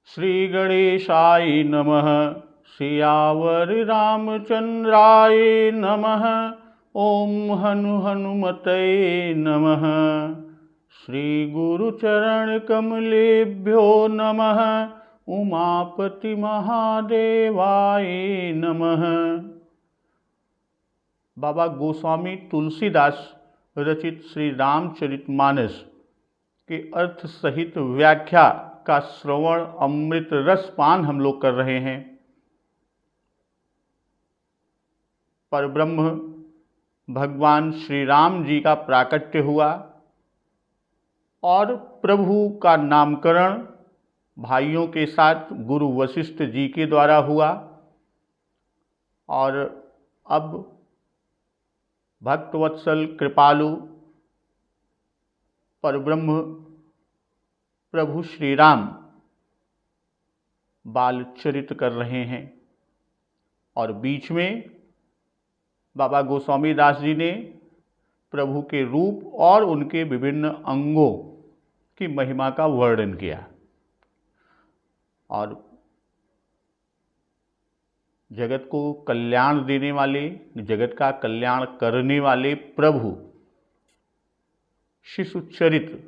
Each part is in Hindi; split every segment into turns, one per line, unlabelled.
श्री गणेशाय नमः। सियावर रामचंद्राय नमः। ओम हनुमतये नमः। श्री गुरुचरण कमलेभ्यो नमः। उमापति महादेवाय नमः। बाबा गोस्वामी तुलसीदास रचित श्री रामचरितमानस के अर्थ सहित व्याख्या का श्रवण अमृत रसपान हम लोग कर रहे हैं। परब्रह्म भगवान श्री राम जी का प्राकट्य हुआ और प्रभु का नामकरण भाइयों के साथ गुरु वशिष्ठ जी के द्वारा हुआ। और अब भक्तवत्सल कृपालु परब्रह्म प्रभु श्री राम बाल चरित कर रहे हैं। और बीच में बाबा गोस्वामी दास जी ने प्रभु के रूप और उनके विभिन्न अंगों की महिमा का वर्णन किया। और जगत को कल्याण देने वाले, जगत का कल्याण करने वाले प्रभु शिशु चरित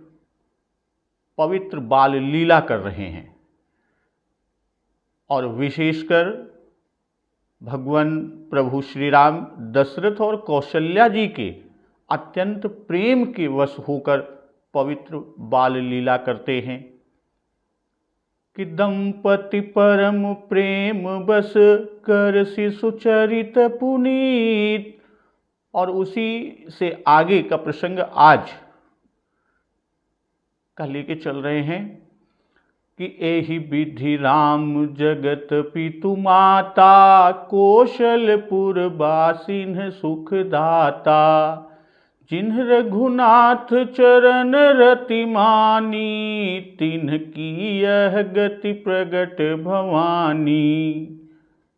पवित्र बाल लीला कर रहे हैं। और विशेषकर भगवान प्रभु श्री राम दशरथ और कौशल्या जी के अत्यंत प्रेम के वश होकर पवित्र बाल लीला करते हैं कि दंपति परम प्रेम बस कर शिशु चरित पुनीत। और उसी से आगे का प्रसंग आज का लेके चल रहे हैं कि एहि विधि राम जगत पितु माता कौशलपुर बासिन सुख दाता। जिन्ह रघुनाथ चरण रति मानी तिन्ह की यह गति प्रगट भवानी।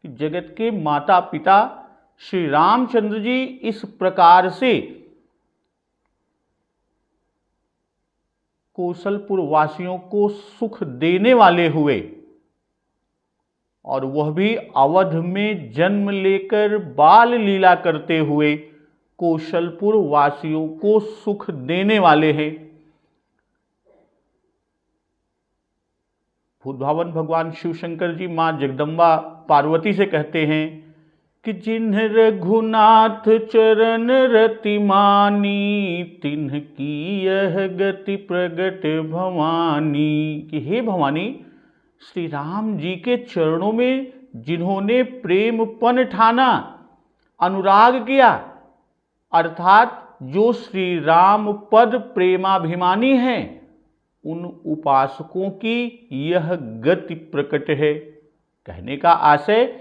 जगत के माता पिता श्री रामचंद्र जी इस प्रकार से कौशलपुर वासियों को सुख देने वाले हुए और वह भी अवध में जन्म लेकर बाल लीला करते हुए कौशलपुर वासियों को सुख देने वाले हैं। भूतभावन भगवान शिव शंकर जी मां जगदम्बा पार्वती से कहते हैं कि जिन्ह रघुनाथ चरण रति मानी तिन्ह की यह गति प्रगट भवानी। कि हे भवानी, श्री राम जी के चरणों में जिन्होंने प्रेमपन ठाना, अनुराग किया, अर्थात जो श्री राम पद प्रेमाभिमानी हैं, उन उपासकों की यह गति प्रकट है। कहने का आशय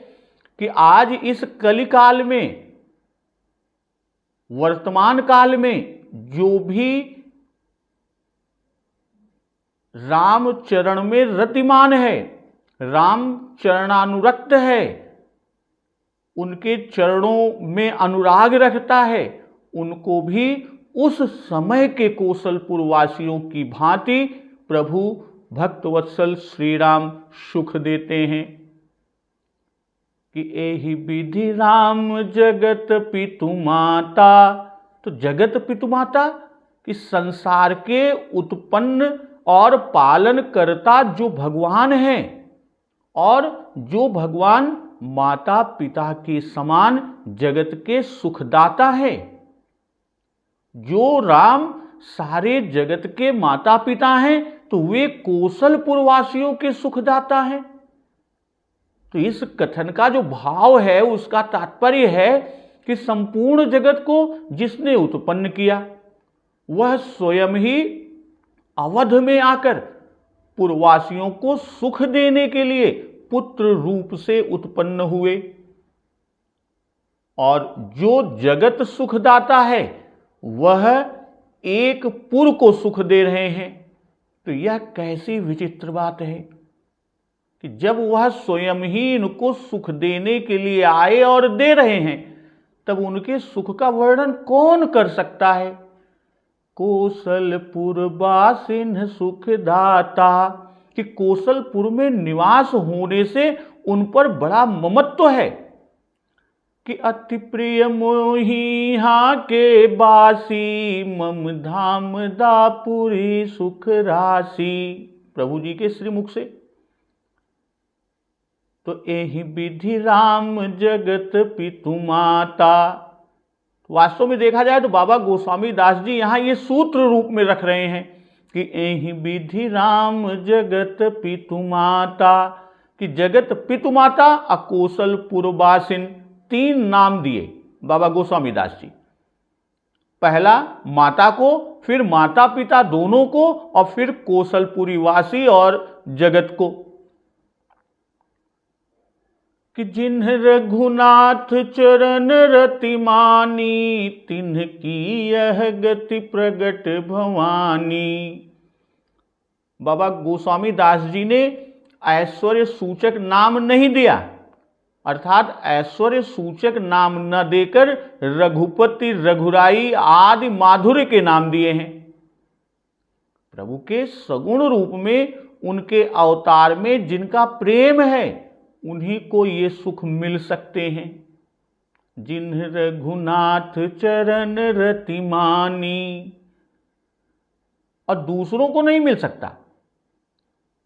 कि आज इस कलिकाल में, वर्तमान काल में जो भी राम चरण में रतिमान है, राम चरणानुरक्त है, उनके चरणों में अनुराग रखता है, उनको भी उस समय के कौशलपुर वासियों की भांति प्रभु भक्तवत्सल श्री राम सुख देते हैं। कि एहि विधि राम जगत पितु माता। तो जगत पितु माता कि संसार के उत्पन्न और पालन करता जो भगवान हैं और जो भगवान माता पिता के समान जगत के सुखदाता है। जो राम सारे जगत के माता पिता हैं तो वे कौशलपुर वासियों के सुखदाता हैं। तो इस कथन का जो भाव है उसका तात्पर्य है कि संपूर्ण जगत को जिसने उत्पन्न किया वह स्वयं ही अवध में आकर पुरवासियों को सुख देने के लिए पुत्र रूप से उत्पन्न हुए। और जो जगत सुखदाता है वह एक पुर को सुख दे रहे हैं। तो यह कैसी विचित्र बात है कि जब वह स्वयं ही इनको सुख देने के लिए आए और दे रहे हैं, तब उनके सुख का वर्णन कौन कर सकता है। कौशलपुर बासिन सुख दाता कि कौशलपुर में निवास होने से उन पर बड़ा ममत्व है कि अति प्रिय मोही यहाँ के बासी, मम धाम दापुरी सुख राशि। प्रभु जी के श्रीमुख से। तो एहि विधि राम जगत पितु माता। वास्तव में देखा जाए तो बाबा गोस्वामी दास जी यहाँ ये सूत्र रूप में रख रहे हैं कि एहि विधि राम जगत पितु माता, कि जगत पितु माता अकौशलपुर वासिन, 3 नाम दिए बाबा गोस्वामी दास जी। पहला माता को, फिर माता पिता दोनों को, और फिर कौशलपुरी वासी और जगत को। कि जिन्ह रघुनाथ चरण रति मानी, तिन्ह की यह गति प्रगट भवानी। बाबा गोस्वामी दास जी ने ऐश्वर्य सूचक नाम नहीं दिया, अर्थात ऐश्वर्य सूचक नाम न देकर रघुपति, रघुराई आदि माधुर्य के नाम दिए हैं। प्रभु के सगुण रूप में, उनके अवतार में जिनका प्रेम है, उन्हीं को ये सुख मिल सकते हैं। जिन्ह रघुनाथ चरण रति मानी, और दूसरों को नहीं मिल सकता।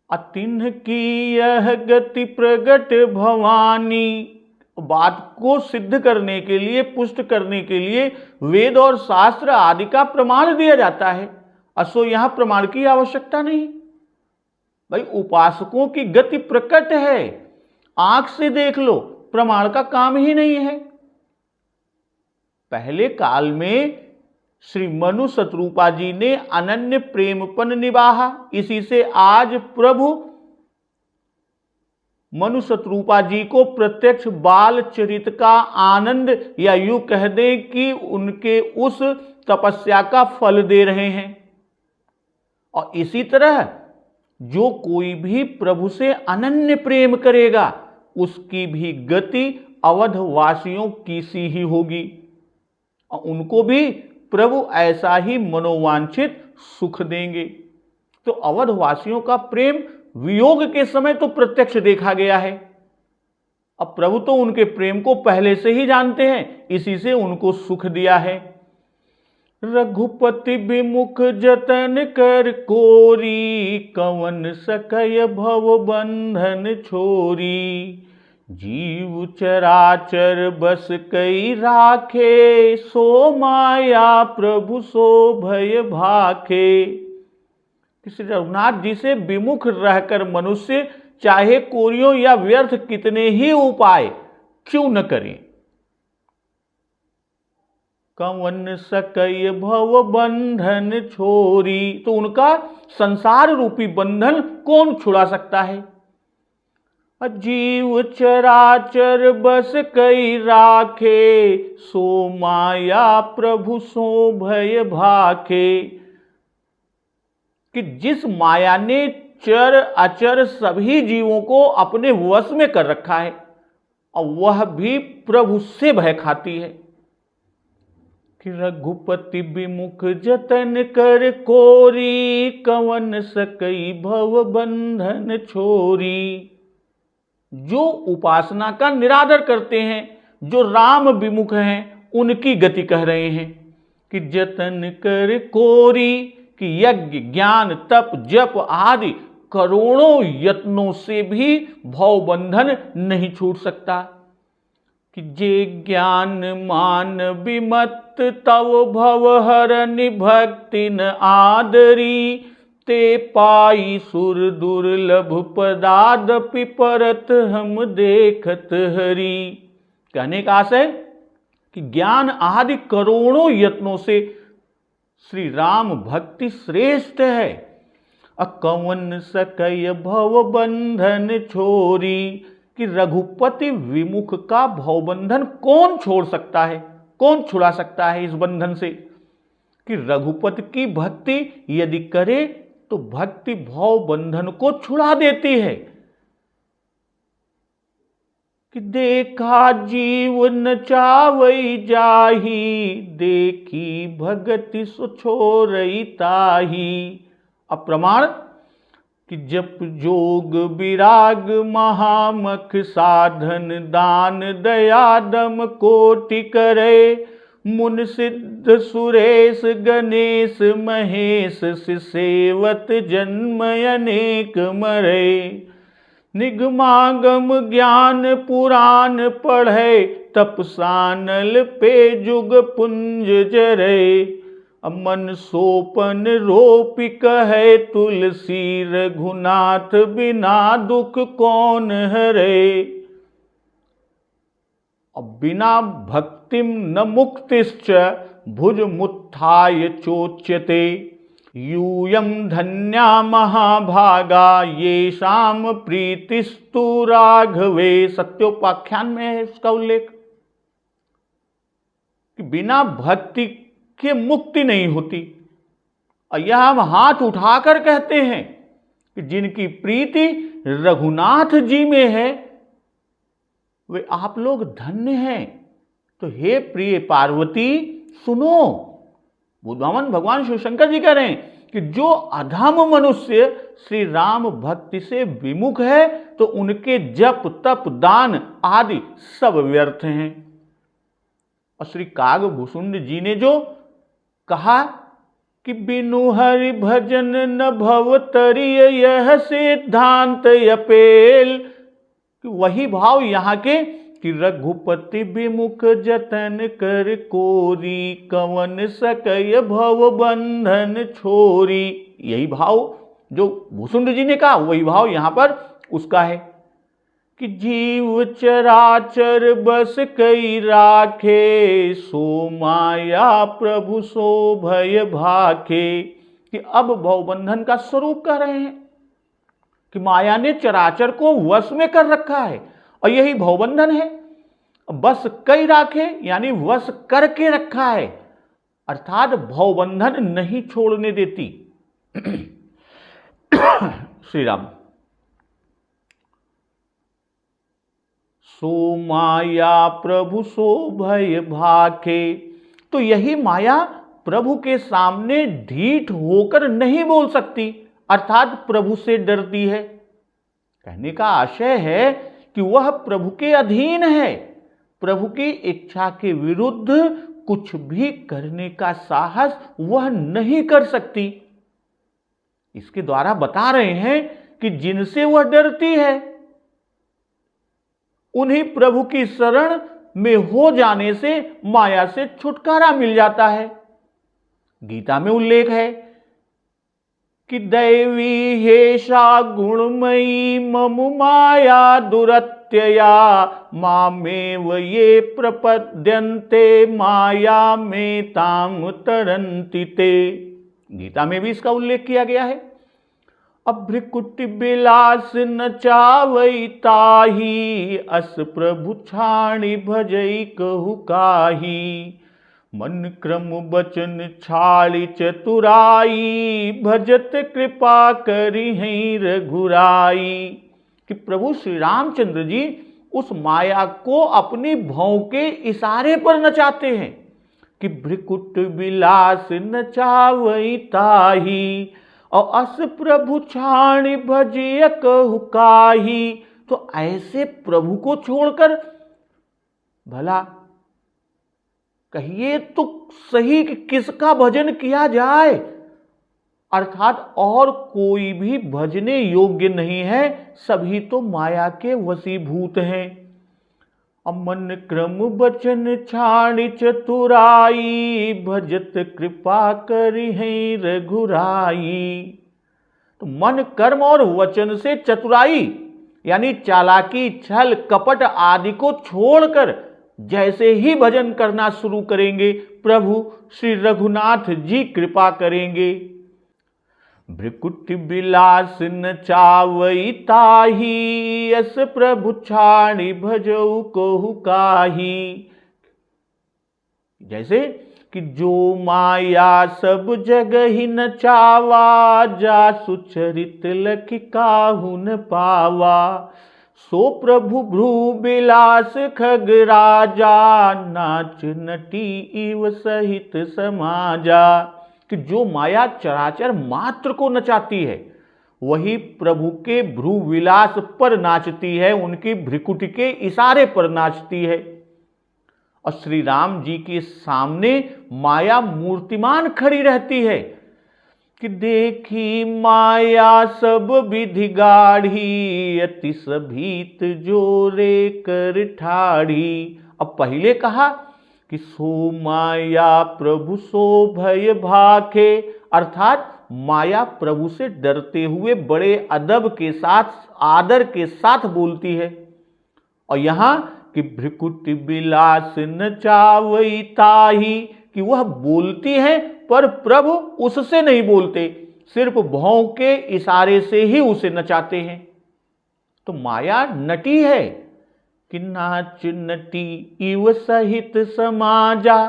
अतिन्ह की यह गति प्रगट भवानी, बात को सिद्ध करने के लिए, पुष्ट करने के लिए वेद और शास्त्र आदि का प्रमाण दिया जाता है। असो यहां प्रमाण की आवश्यकता नहीं। भाई उपासकों की गति प्रकट है, आंख से देख लो, प्रमाण का काम ही नहीं है। पहले काल में श्री मनु शतरूपा जी ने अनन्य प्रेमपन निभाहा, इसी से आज प्रभु मनु शतरूपा जी को प्रत्यक्ष बाल चरित का आनंद, या यूं कह दें कि उनके उस तपस्या का फल दे रहे हैं। और इसी तरह जो कोई भी प्रभु से अनन्य प्रेम करेगा, उसकी भी गति अवधवासियों की सी ही होगी, और उनको भी प्रभु ऐसा ही मनोवांछित सुख देंगे। तो अवधवासियों का प्रेम वियोग के समय तो प्रत्यक्ष देखा गया है। अब प्रभु तो उनके प्रेम को पहले से ही जानते हैं, इसी से उनको सुख दिया है। रघुपति विमुख जतन कर कोरी, कवन सकय भव बंधन छोरी। जीव चराचर बस कई राखे, सो माया प्रभु सो भय भाखे। श्री रघुनाथ जी से विमुख रहकर मनुष्य चाहे कोरियों या व्यर्थ कितने ही उपाय क्यों न करें, कवन सकय भव बंधन छोरी, तो उनका संसार रूपी बंधन कौन छुड़ा सकता है। जीव चराचर बस कई राखे, सो माया प्रभु सो भय भाखे। कि जिस माया ने चर अचर सभी जीवों को अपने वश में कर रखा है, और वह भी प्रभु से भय खाती है। कि रघुपति विमुख जतन कर कोरी, कवन सकई भव बंधन छोरी। जो उपासना का निरादर करते हैं, जो राम विमुख हैं, उनकी गति कह रहे हैं। कि जतन कर कोरी, कि यज्ञ ज्ञान तप जप आदि करोड़ों यत्नों से भी भवबंधन नहीं छूट सकता। कि जे ज्ञान मान विमत तव भव हरनि भक्ति न आदरी, ते पाई सुर दुर्लभ पदादपि परत हम देखत हरि। कहने का आशय कि ज्ञान आदि करोड़ों यत्नों से श्री राम भक्ति श्रेष्ठ है। अकवन सकय भव बंधन छोरी, कि रघुपति विमुख का भवबंधन कौन छोड़ सकता है, कौन छुड़ा सकता है इस बंधन से। कि रघुपति की भक्ति यदि करे तो भक्ति भव बंधन को छुड़ा देती है। कि देखा जीव न चावई जाही, देखी भगति सो छोरई ताही। अब प्रमाण कि जप जोग विराग महामख साधन दान दया दम कोटि करे, मुन सिद्ध सुरेश गणेश महेश सेवत जन्म अनेक मरे, निगमागम ज्ञान पुराण पढ़े, तप सानल पे जुग पुंज जरे, मन सोपन रोपि कहे तुलसी, रघुनाथ बिना दुख कौन हरे। अब बिना भक्तिम न मुक्तिश्च भुज मुत्थाय चोच्यते, यूयम धन्या महाभागा येषाम प्रीतिस्तु राघवे। सत्योपाख्यान में है इसका उल्लेख कि बिना भक्ति के मुक्ति नहीं होती। और यह हम हाथ उठाकर कहते हैं कि जिनकी प्रीति रघुनाथ जी में है वे आप लोग धन्य हैं। तो हे प्रिय पार्वती सुनो, बुद्धवान भगवान शिव शंकर जी कह रहे हैं कि जो अधम मनुष्य श्री राम भक्ति से विमुख है तो उनके जप तप दान आदि सब व्यर्थ हैं। और श्री कागभूषुंड जी ने जो कहा कि बिनु हरि भजन न भवतरिय यह सिद्धांत अपेल, कि वही भाव यहाँ के कि रघुपति विमुख जतन कर कोरी, कवन सकय भव बंधन छोरी। यही भाव जो भूषुंड जी ने कहा वही भाव यहां पर उसका है कि जीव चराचर बस कई राखे, सो माया प्रभु सो भय भाखे। कि अब भवबंधन का स्वरूप कह रहे हैं कि माया ने चराचर को वश में कर रखा है और यही भवबंधन है। बस कई राखे यानी वश करके रखा है, अर्थात भवबंधन नहीं छोड़ने देती। श्री राम। सो माया प्रभु सो भय भाखे। तो यही माया प्रभु के सामने ढीठ होकर नहीं बोल सकती, अर्थात प्रभु से डरती है। कहने का आशय है कि वह प्रभु के अधीन है, प्रभु की इच्छा के विरुद्ध कुछ भी करने का साहस वह नहीं कर सकती। इसके द्वारा बता रहे हैं कि जिनसे वह डरती है उन्हीं प्रभु की शरण में हो जाने से माया से छुटकारा मिल जाता है। गीता में उल्लेख है कि दैवी हेषा गुणमयी मम माया दुरत्यया, मामेव ये प्रपद्यन्ते माया में ताम तरन्ति ते। गीता में भी इसका उल्लेख किया गया है। अभ्रिकुट बिलास न चावई ताही, अस प्रभु छाणी भजई कहु काही, मन क्रम बचन छाड़ी चतुराई, भजत कृपा करी हैं रघुराई। कि प्रभु श्री रामचंद्र जी उस माया को अपनी भौं के इशारे पर नचाते हैं कि भ्रिकुट विलास नचावई ताही, और अस प्रभु छाणी भजिय कहु काही। तो ऐसे प्रभु को छोड़कर भला कहिए तो सही कि किसका भजन किया जाए, अर्थात और कोई भी भजने योग्य नहीं है, सभी तो माया के वशीभूत हैं। अमन क्रम बचन छाणी चतुराई, भजत कृपा करी हैं रघुराई। तो मन कर्म और वचन से चतुराई यानी चालाकी छल कपट आदि को छोड़कर जैसे ही भजन करना शुरू करेंगे प्रभु श्री रघुनाथ जी कृपा करेंगे। भ्रिकुट बिलास न चावई ताही, अस प्रभु छाणी भजऊ कहु काही। जैसे कि जो माया सब जगह ही न चावा, जा सुचरित लखि काहू न पावा, सो प्रभु भ्रू बिलास खग राजा, नाच नटी इव सहित समाजा। कि जो माया चराचर मात्र को नचाती है वही प्रभु के भ्रू विलास पर नाचती है, उनकी भ्रिकुटी के इशारे पर नाचती है। और श्री राम जी के सामने माया मूर्तिमान खड़ी रहती है कि देखी माया सब विधि गाढ़ी, अति सभीत जोरे कर ठाढ़ी। अब पहले कहा कि सो माया प्रभु सो भय भाखे, अर्थात माया प्रभु से डरते हुए बड़े अदब के साथ, आदर के साथ बोलती है। और यहां कि भ्रिकुटी विलास नचावई ताही, कि वह बोलती है पर प्रभु उससे नहीं बोलते, सिर्फ भौं के इशारे से ही उसे नचाते हैं। तो माया नटी है कि नाच नटी इव सहित समाजा।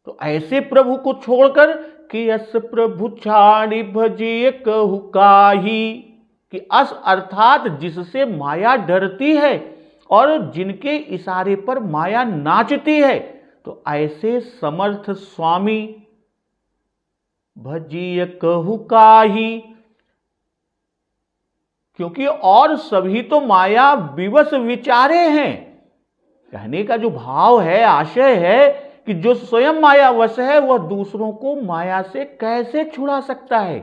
तो ऐसे प्रभु को छोड़कर कि अस प्रभु छाड़ी भजिए कहु काही, कि अस अर्थात जिससे माया डरती है और जिनके इशारे पर माया नाचती है, तो ऐसे समर्थ स्वामी भजिए कहु काही, क्योंकि और सभी तो माया विवश विचारे हैं। कहने का जो भाव है, आशय है कि जो स्वयं मायावश है वह दूसरों को माया से कैसे छुड़ा सकता है।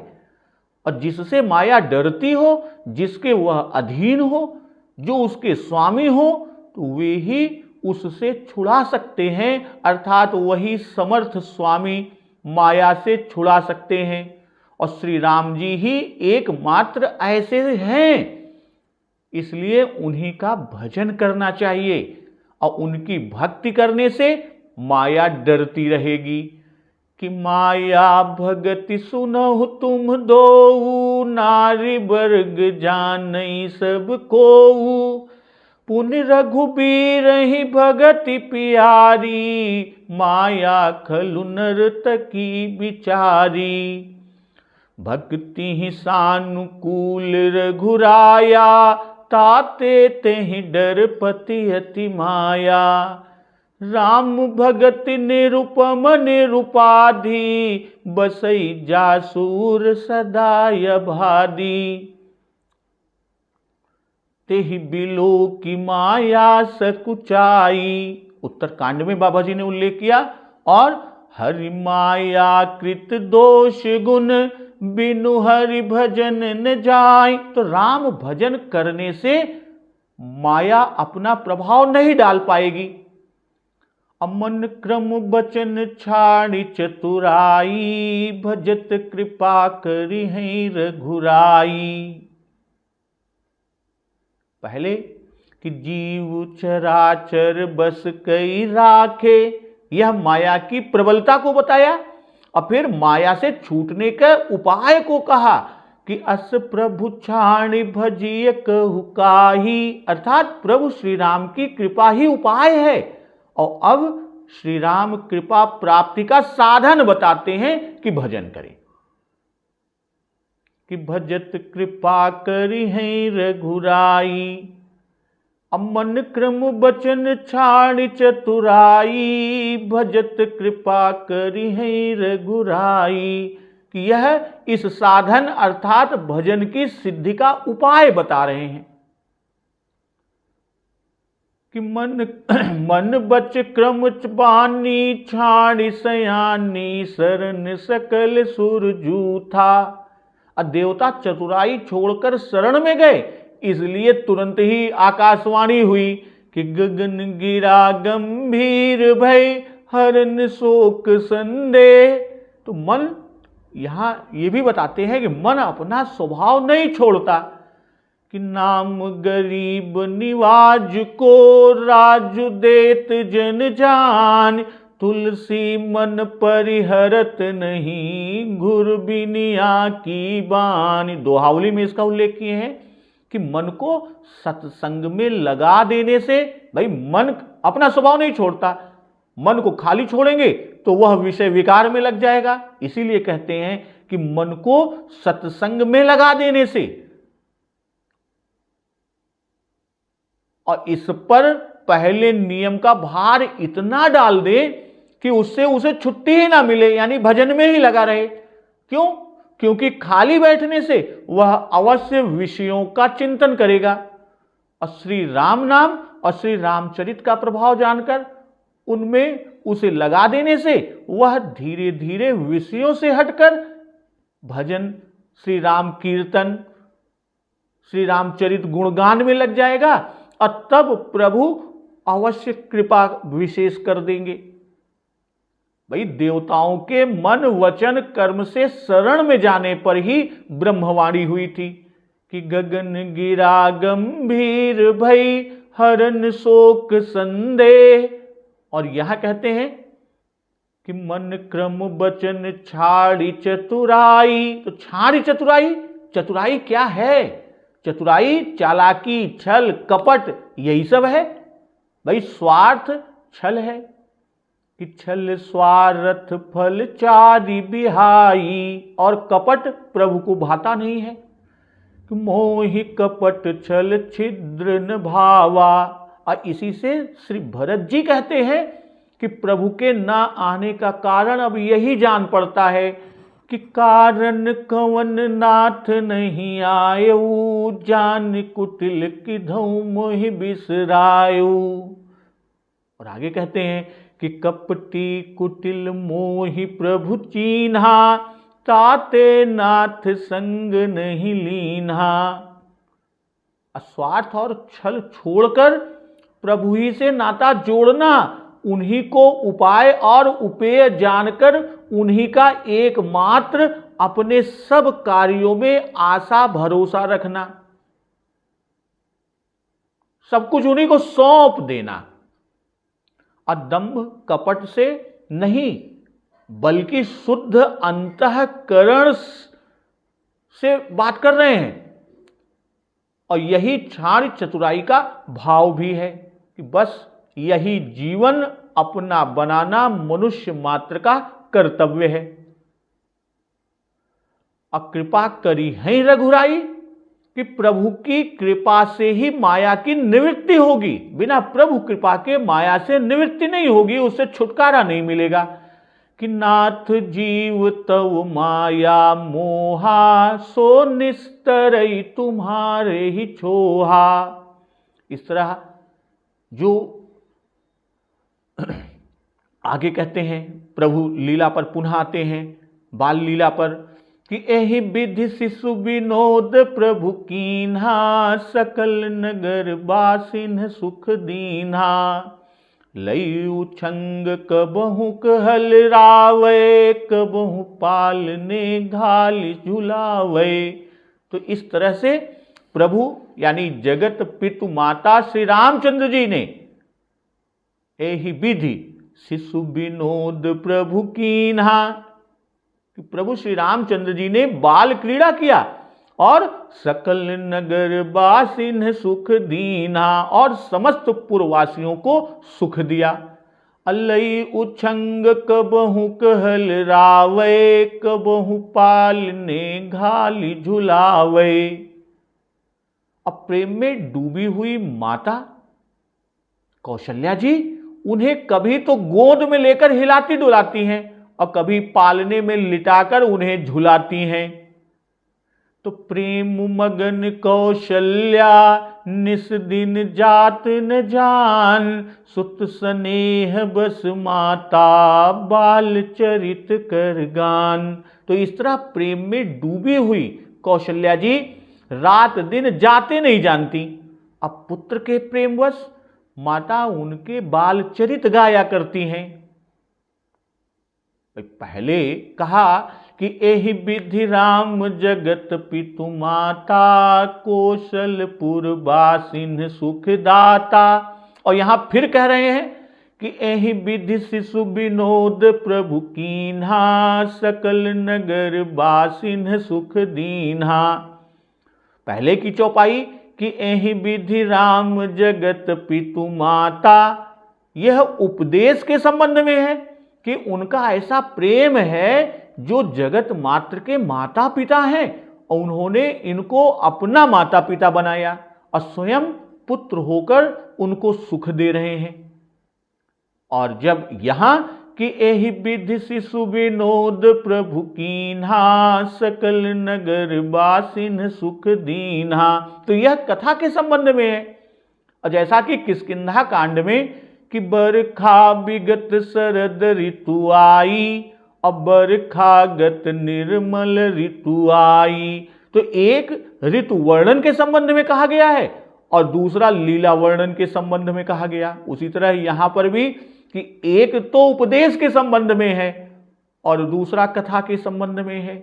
और जिससे माया डरती हो, जिसके वह अधीन हो, जो उसके स्वामी हो, तो वे ही उससे छुड़ा सकते हैं, अर्थात वही समर्थ स्वामी माया से छुड़ा सकते हैं। और श्री राम जी ही एकमात्र ऐसे हैं, इसलिए उन्हीं का भजन करना चाहिए। और उनकी भक्ति करने से माया डरती रहेगी कि माया भगति सुनहु तुम दो, नारी वर्ग जानई सब को, पुण्य रघुबीर ही भगति प्यारी, माया खलु नर्तकी बिचारी। भक्ति ही सानुकूल रघुराया, ताते तेहि डर पति अति माया। राम भगत निरुपम निरुपाधि, बसई जासूर सदाय भादी। तेहि बिलो की माया सकुचाई, उत्तरकांड में बाबा जी ने उल्लेख किया। और हरि माया कृत दोष गुण, बिनु हरि भजन न जाय। तो राम भजन करने से माया अपना प्रभाव नहीं डाल पाएगी। अमन क्रम बचन छाड़ी चतुराई, भजत कृपा करी है रघुराई। पहले कि जीव चराचर बस कई राखे, यह माया की प्रबलता को बताया। और फिर माया से छूटने के उपाय को कहा कि अस प्रभु छाणी भजिए कहु काही, अर्थात प्रभु श्री राम की कृपा ही उपाय है। और अब श्री राम कृपा प्राप्ति का साधन बताते हैं कि भजन करें, कि भजत कृपा करी है रघुराई। अमन क्रम बचन छाड़ चतुराई, भजत कृपा करी है रघुराई। कि यह इस साधन अर्थात भजन की सिद्धि का उपाय बता रहे हैं कि मन बच क्रम बानी, छाड़ी सयानी शरण सकल सुरजू था। देवता चतुराई छोड़कर शरण में गए, इसलिए तुरंत ही आकाशवाणी हुई कि गगन गिरा गंभीर भय, हरन शोक संदेह। तो मन यहां ये भी बताते हैं कि मन अपना स्वभाव नहीं छोड़ता कि नाम गरीब निवाज को, राजु देत जन जान। तुलसी मन परिहरत नहीं, घुर बिनिया की बानी। दोहावली में इसका उल्लेख किए हैं कि मन को सत्संग में लगा देने से, भाई मन अपना स्वभाव नहीं छोड़ता, मन को खाली छोड़ेंगे तो वह विषय विकार में लग जाएगा। इसीलिए कहते हैं कि मन को सत्संग में लगा देने से, और इस पर पहले नियम का भार इतना डाल दे कि उससे उसे छुट्टी ही ना मिले, यानी भजन में ही लगा रहे। क्यों? क्योंकि खाली बैठने से वह अवश्य विषयों का चिंतन करेगा। और श्री राम नाम और श्री रामचरित का प्रभाव जानकर उनमें उसे लगा देने से वह धीरे धीरे विषयों से हटकर भजन, श्री राम कीर्तन, श्री रामचरित गुणगान में लग जाएगा और तब प्रभु अवश्य कृपा विशेष कर देंगे। भाई, देवताओं के मन वचन कर्म से शरण में जाने पर ही ब्रह्मवाणी हुई थी कि गगन गिरा गंभीर भई हरन शोक संदेह। और यहां कहते हैं कि मन क्रम बचन छाड़ी चतुराई। तो छाड़ी चतुराई, चतुराई क्या है? चतुराई चालाकी, छल, कपट, यही सब है। भाई, स्वार्थ छल है कि छल स्वार्थ फल चारि बिहाई, और कपट प्रभु को भाता नहीं है कि मोहि कपट छल छिद्र न भावा। और इसी से श्री भरत जी कहते हैं कि प्रभु के न आने का कारण अब यही जान पड़ता है कि कारण कवन नाथ नहीं आयऊ, जान कुटिल किधऊ मोहि बिसरायऊ। और आगे कहते हैं कि कपटी कुटिल मोहि प्रभु चीन्हा, ताते नाथ संग नहीं लीन्हा। स्वार्थ और छल छोड़कर प्रभु ही से नाता जोड़ना, उन्हीं को उपाय और उपेय जानकर उन्हीं का एकमात्र अपने सब कार्यों में आशा भरोसा रखना, सब कुछ उन्हीं को सौंप देना। और दंभ कपट से नहीं, बल्कि शुद्ध अंतःकरण से बात कर रहे हैं। और यही छाड़ चतुराई का भाव भी है कि बस यही जीवन अपना बनाना मनुष्य मात्र का कर्तव्य है। और कृपा करी है रघुराई कि प्रभु की कृपा से ही माया की निवृत्ति होगी। बिना प्रभु कृपा के माया से निवृत्ति नहीं होगी, उससे छुटकारा नहीं मिलेगा। कि नाथ जीव तव माया मोहा, सो निस्तरई तुम्हारे ही छोहा। इस तरह जो आगे कहते हैं, प्रभु लीला पर पुनः आते हैं, बाल लीला पर, कि एहि विधि शिशु विनोद प्रभु कीन्हा, सकल नगर बासिन सुख दीन्हा। लई उछंग कबहु कहल रावे, कबहु पालने घाल झुलावे। तो इस तरह से प्रभु यानी जगत पितु माता श्री रामचंद्र जी ने एहि विधि शिशु विनोद प्रभु कीन्हा, प्रभु श्री रामचंद्र जी ने बाल क्रीड़ा किया और सकल नगर बासिन सुख दीना, और समस्त पुरवासियों को सुख दिया। अलई उछंग कबहु कहल रावे, कबहु पालने घाली झुलावे। अब प्रेम में डूबी हुई माता कौशल्या जी उन्हें कभी तो गोद में लेकर हिलाती डुलाती हैं और कभी पालने में लिटाकर उन्हें झुलाती हैं। तो प्रेम मगन कौशल्या निस दिन जात न जान, सुत स्नेह बस माता बाल चरित कर गान। तो इस तरह प्रेम में डूबी हुई कौशल्या जी रात दिन जाते नहीं जानती। अब पुत्र के प्रेमवश माता उनके बाल चरित गाया करती हैं। पहले कहा कि एहि विधि राम जगत पितु माता, कौशलपुर बासिन सुख दाता। और यहां फिर कह रहे हैं कि एहि विधि शिशु विनोद प्रभु कीन्हा, सकल नगर बासिन सुख दीन्हा। पहले की चौपाई कि एहि विधि राम जगत पितु माता, यह उपदेश के संबंध में है कि उनका ऐसा प्रेम है जो जगत मात्र के माता पिता हैं और उन्होंने इनको अपना माता पिता बनाया और स्वयं पुत्र होकर उनको सुख दे रहे हैं। और जब यहां कि एहि विधि शिशु विनोद प्रभु कीन्हा, सकल नगर बासिन सुख दीन्हा। तो यह कथा के संबंध में है। और जैसा कि किष्किंधा कांड में कि बरखा विगत शरद ऋतु आई, और बरखा गत निर्मल ऋतु आई। तो एक ऋतु वर्णन के संबंध में कहा गया है और दूसरा लीला वर्णन के संबंध में कहा गया। उसी तरह यहां पर भी कि एक तो उपदेश के संबंध में है और दूसरा कथा के संबंध में है।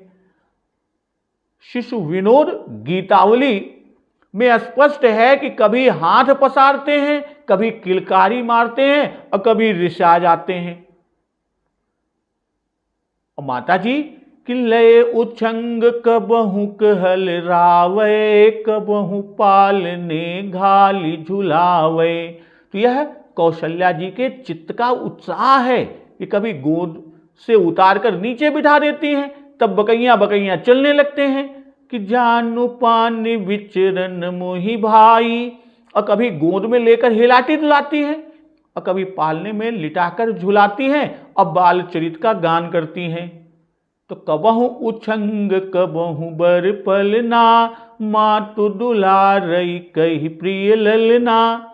शिशु विनोद गीतावली में स्पष्ट है कि कभी हाथ पसारते हैं, कभी किलकारी मारते हैं और कभी रिसा जाते हैं। और माता जी कि लय उछंग कबहू कहल रावे, कबहू पालने घाली झुलावे। तो यह कौशल्या जी के चित्त का उत्साह है कि कभी गोद से उतार कर नीचे बिठा देती हैं, तब बकैया बकैया चलने लगते हैं कि जानु पानी विचरन मोहि भाई। और कभी गोद में लेकर हिलाती डुलाती हैं और कभी पालने में लिटाकर झुलाती हैं और बाल चरित का गान करती हैं। तो कबहू उछंग कबहू बर पलना, मातु दुलारई कही प्रिय ललना।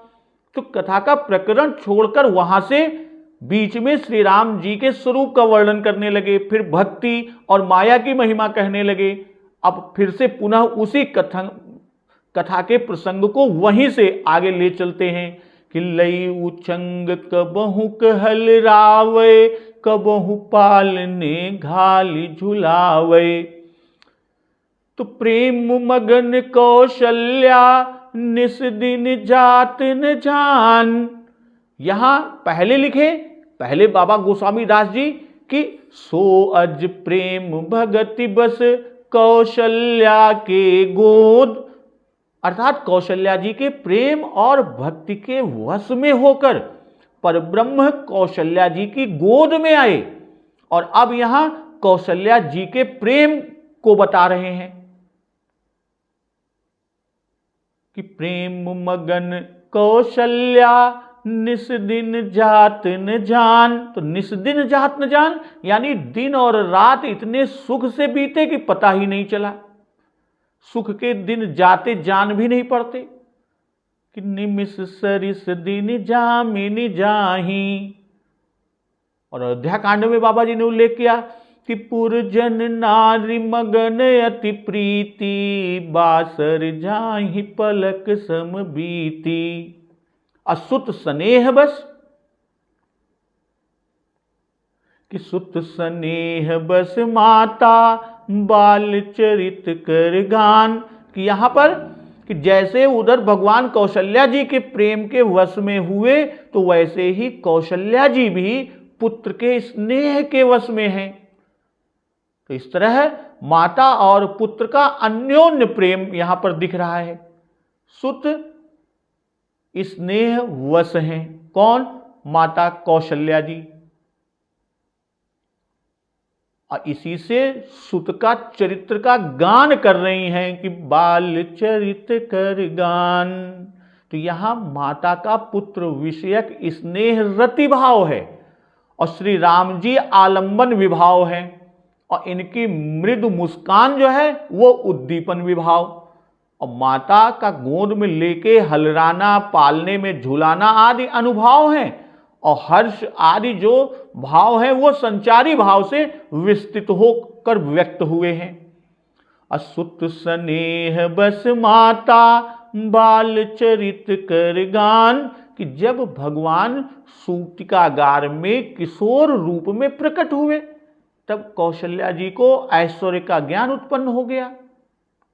तो कथा का प्रकरण छोड़कर वहां से बीच में श्री राम जी के स्वरूप का वर्णन करने लगे, फिर भक्ति और माया की महिमा कहने लगे। अब फिर से पुनः उसी कथा के प्रसंग को वहीं से आगे ले चलते हैं कि लई उछंग कबहू कहल रावे, कबहू पालने घाली झुलावे। तो प्रेम मगन कौशल्या, निस दिन जात न जान। यहां पहले लिखे, पहले बाबा गोस्वामी दास जी कि सो अज प्रेम भगति बस कौशल्या के गोद, अर्थात कौशल्या जी के प्रेम और भक्ति के वश में होकर परब्रह्म कौशल्या जी की गोद में आए। और अब यहां कौशल्या जी के प्रेम को बता रहे हैं कि प्रेम मगन कौशल्या, निस दिन जात न जान। तो निस दिन जात न जान यानी दिन और रात इतने सुख से बीते कि पता ही नहीं चला। सुख के दिन जाते जान भी नहीं पड़ते कि निमिष सरिस दिन जामिनी जाही। और अयोध्या कांड में बाबा जी ने उल्लेख किया कि पुरजन नारी मगन अति प्रीति, बासर जाहि पलक सम बीती। असुत स्नेह बस कि सुत स्नेह बस माता, बाल चरित कर गान। कि यहां पर कि जैसे उधर भगवान कौशल्या जी के प्रेम के वश में हुए, तो वैसे ही कौशल्या जी भी पुत्र के स्नेह के वश में हैं। तो इस तरह माता और पुत्र का अन्योन्य प्रेम यहां पर दिख रहा है। सुत स्नेह वश हैं, कौन? माता कौशल्या जी। और इसी से सुत का चरित्र का गान कर रही हैं कि बाल चरित कर गान। तो यहां माता का पुत्र विषयक स्नेह रति भाव है और श्री राम जी आलंबन विभाव है, और इनकी मृदु मुस्कान जो है वो उद्दीपन विभाव। और माता का गोद में लेके हलराना, पालने में झुलाना आदि अनुभाव हैं, और हर्ष आदि जो भाव है वो संचारी भाव से विस्तृत होकर व्यक्त हुए हैं। असुत स्नेह बस माता, बाल चरित कर गान। कि जब भगवान सूतिकागार में किशोर रूप में प्रकट हुए, तब कौशल्या जी को ऐश्वर्य का ज्ञान उत्पन्न हो गया।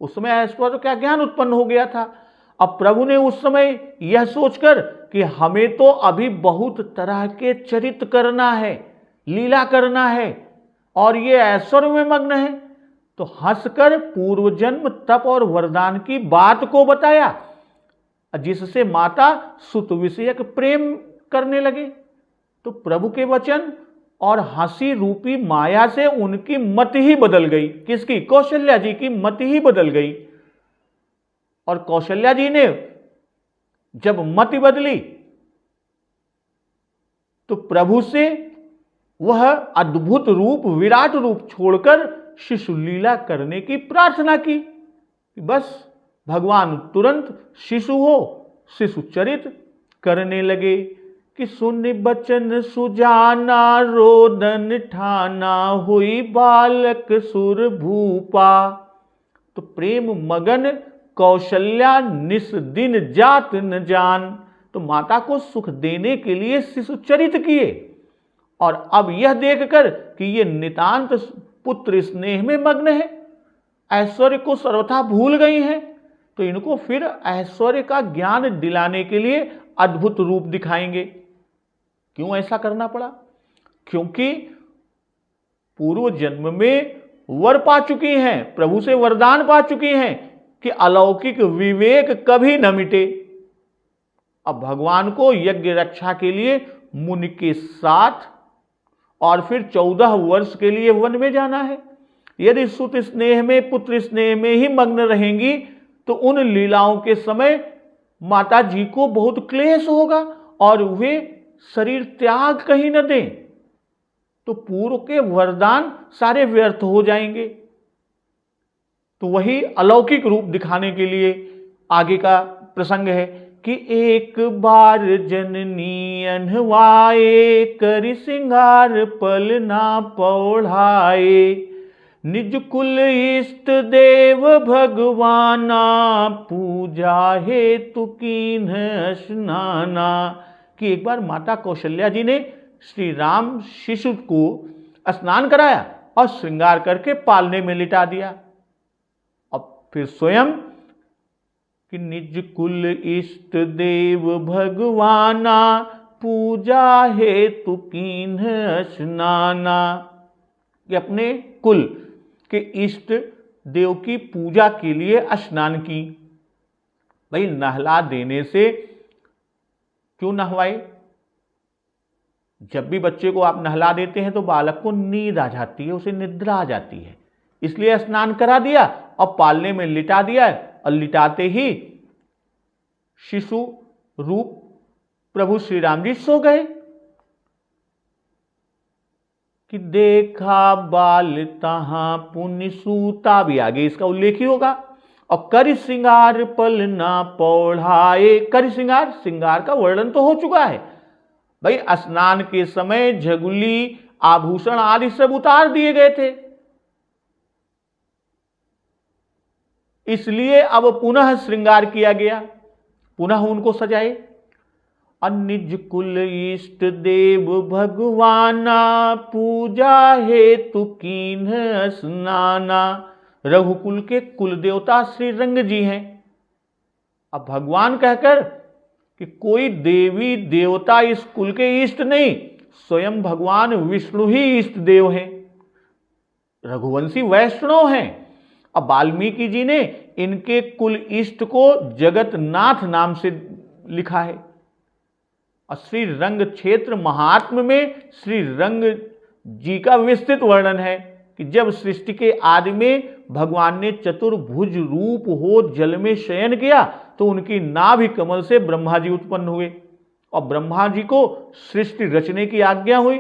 उस समय ऐश्वर्य का ज्ञान उत्पन्न हो गया था। अब प्रभु ने उस समय यह सोचकर कि हमें तो अभी बहुत तरह के चरित्र करना है, लीला करना है, और ये ऐश्वर्य में मग्न है, तो हंसकर पूर्व जन्म तप और वरदान की बात को बताया, जिससे माता सुत विषयक प्रेम करने लगे। तो प्रभु के वचन और हंसी रूपी माया से उनकी मत ही बदल गई। किसकी? कौशल्या जी की मत ही बदल गई। और कौशल्या जी ने जब मति बदली तो प्रभु से वह अद्भुत रूप, विराट रूप छोड़कर शिशु लीला करने की प्रार्थना की। बस भगवान तुरंत शिशु हो शिशु चरित करने लगे कि सुन बचन सुजाना रोदन ठाना हुई बालक सुर भूपा। तो प्रेम मगन कौशल्या निस दिन जात न जान। तो माता को सुख देने के लिए शिशु चरित किए, और अब यह देखकर कि ये नितांत पुत्र स्नेह में मग्न है, ऐश्वर्य को सर्वथा भूल गई हैं, तो इनको फिर ऐश्वर्य का ज्ञान दिलाने के लिए अद्भुत रूप दिखाएंगे। क्यों ऐसा करना पड़ा? क्योंकि पूर्व जन्म में वर पा चुकी हैं, प्रभु से वरदान पा चुकी हैं कि अलौकिक विवेक कभी न मिटे। अब भगवान को यज्ञ रक्षा के लिए मुनि के साथ और फिर 14 वर्ष के लिए वन में जाना है। यदि सुत स्नेह में, पुत्र स्नेह में ही मग्न रहेंगी तो उन लीलाओं के समय माता जी को बहुत क्लेश होगा और वे शरीर त्याग कहीं न दें, तो पूर्व के वरदान सारे व्यर्थ हो जाएंगे। तो वही अलौकिक रूप दिखाने के लिए आगे का प्रसंग है कि एक बार जननी अनवाए करि सिंगार पल ना पौढ़ाए। निज कुल इष्ट देव भगवाना पूजा हेतु कीन्ह स्नाना। कि एक बार माता कौशल्या जी ने श्री राम शिशु को स्नान कराया और श्रृंगार करके पालने में लिटा दिया। अब फिर स्वयं कि निज कुल इष्ट देव भगवाना पूजा हेतु कीन्ह स्नाना। कि अपने कुल के इष्ट देव की पूजा के लिए स्नान की। भाई नहला देने से क्यों नहवाए? जब भी बच्चे को आप नहला देते हैं तो बालक को नींद आ जाती है, उसे निद्रा आ जाती है, इसलिए स्नान करा दिया और पालने में लिटा दिया। और लिटाते ही शिशु रूप प्रभु श्री राम जी सो गए। कि देखा बाल तहां पुण्य सूता, भी आगे इसका उल्लेख ही होगा। और कर श्रृंगार पल ना पौढ़ाए। कर श्रृंगार, श्रृंगार का वर्णन तो हो चुका है। भाई स्नान के समय झगुली, आभूषण आदि सब उतार दिए गए थे, इसलिए अब पुनः श्रृंगार किया गया, पुनः उनको सजाए। निज कुल इष्ट देव भगवाना पूजा हेतु कीन्ह स्नाना। रघुकुल के कुल देवता श्री रंग जी हैं। अब भगवान कहकर कि कोई देवी देवता इस कुल के इष्ट नहीं, स्वयं भगवान विष्णु ही इष्ट देव हैं, रघुवंशी वैष्णव हैं। अब वाल्मीकि जी ने इनके कुल इष्ट को जगतनाथ नाम से लिखा है। और श्री रंग क्षेत्र महात्म में श्री रंग जी का विस्तृत वर्णन है कि जब सृष्टि के आदि में भगवान ने चतुर्भुज रूप हो जल में शयन किया तो उनकी नाभि कमल से ब्रह्मा जी उत्पन्न हुए और ब्रह्मा जी को सृष्टि रचने की आज्ञा हुई।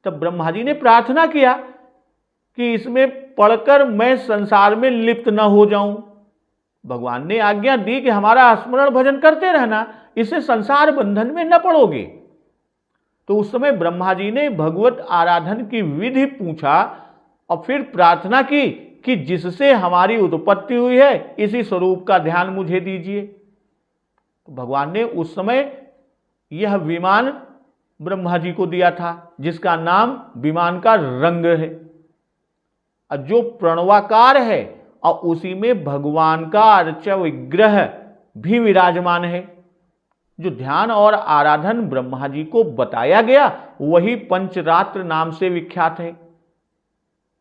तब ब्रह्मा जी ने प्रार्थना किया कि इसमें पढ़कर मैं संसार में लिप्त न हो जाऊं। भगवान ने आज्ञा दी कि हमारा स्मरण भजन करते रहना, इससे संसार बंधन में न पड़ोगे। तो उस समय ब्रह्मा जी ने भगवत आराधन की विधि पूछा और फिर प्रार्थना की कि जिससे हमारी उत्पत्ति हुई है इसी स्वरूप का ध्यान मुझे दीजिए। तो भगवान ने उस समय यह विमान ब्रह्मा जी को दिया था जिसका नाम विमान का रंग है, जो प्रणवाकार है और उसी में भगवान का अर्च विग्रह भी विराजमान है। जो ध्यान और आराधन ब्रह्मा जी को बताया गया वही पंचरात्र नाम से विख्यात है।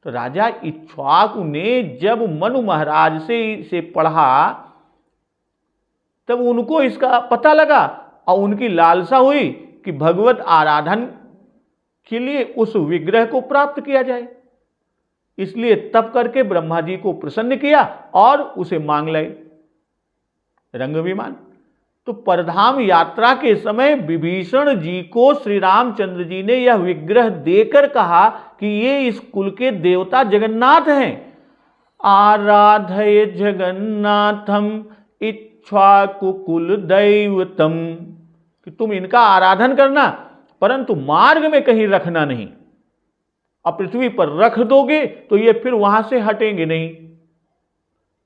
तो राजा इक्ष्वाकु ने जब मनु महाराज से इसे पढ़ा तब उनको इसका पता लगा और उनकी लालसा हुई कि भगवत आराधन के लिए उस विग्रह को प्राप्त किया जाए। इसलिए तप करके ब्रह्मा जी को प्रसन्न किया और उसे मांग लाए रंग विमान। तो परधाम यात्रा के समय विभीषण जी को श्री रामचंद्र जी ने यह विग्रह देकर कहा कि ये इस कुल के देवता जगन्नाथ हैं। आराधय जगन्नाथम इक्ष्वाकुकुल दैवतम, कि तुम इनका आराधन करना, परंतु मार्ग में कहीं रखना नहीं। अब पृथ्वी पर रख दोगे तो ये फिर वहां से हटेंगे नहीं।